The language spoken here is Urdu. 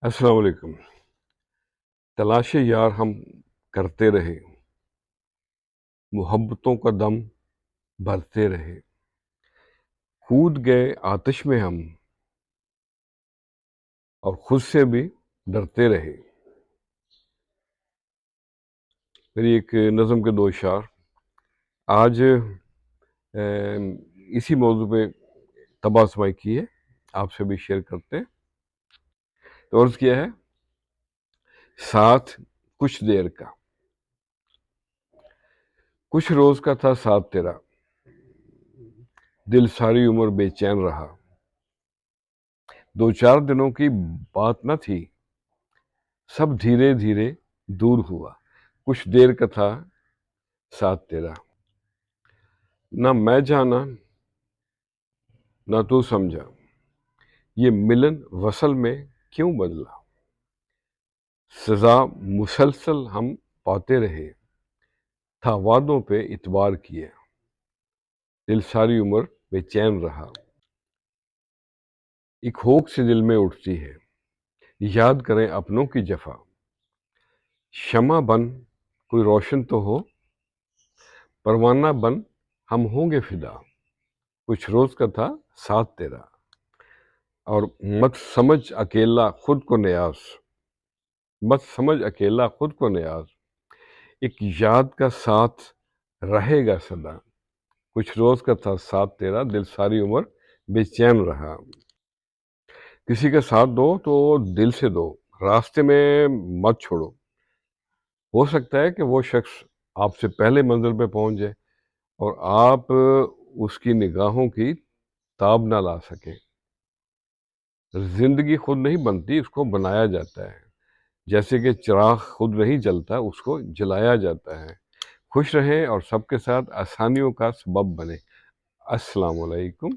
السلام علیکم۔ تلاش یار ہم کرتے رہے، محبتوں کا دم بھرتے رہے، کود گئے آتش میں ہم اور خود سے بھی ڈرتے رہے۔ میری ایک نظم کے دو اشعار آج اسی موضوع پہ طبع سمائی کی ہے، آپ سے بھی شیئر کرتے ہیں۔ تو عرض کیا ہے، ساتھ کچھ دیر کا، کچھ روز کا تھا ساتھ تیرا، دل ساری عمر بے چین رہا، دو چار دنوں کی بات نہ تھی، سب دھیرے دھیرے دور ہوا، کچھ دیر کا تھا ساتھ تیرا، نہ میں جانا نہ تو سمجھا، یہ ملن وصل میں کیوں بدلا، سزا مسلسل ہم پاتے رہے، تھا وعدوں پہ اعتبار کیے، دل ساری عمر بے چین رہا۔ ایک ہوک سے دل میں اٹھتی ہے، یاد کریں اپنوں کی جفا، شمع بن کوئی روشن تو ہو، پروانہ بن ہم ہوں گے فدا، کچھ روز کا تھا ساتھ تیرا، اور مت سمجھ اکیلا خود کو نیاز، مت سمجھ اکیلا خود کو نیاز، ایک یاد کا ساتھ رہے گا سدا، کچھ روز کا تھا ساتھ تیرا، دل ساری عمر بے چین رہا۔ کسی کا ساتھ دو تو دل سے دو، راستے میں مت چھوڑو، ہو سکتا ہے کہ وہ شخص آپ سے پہلے منزل پہ پہنچ جائے اور آپ اس کی نگاہوں کی تاب نہ لا سکیں۔ زندگی خود نہیں بنتی، اس کو بنایا جاتا ہے، جیسے کہ چراغ خود نہیں جلتا، اس کو جلایا جاتا ہے۔ خوش رہیں اور سب کے ساتھ آسانیوں کا سبب بنے۔ السلام علیکم۔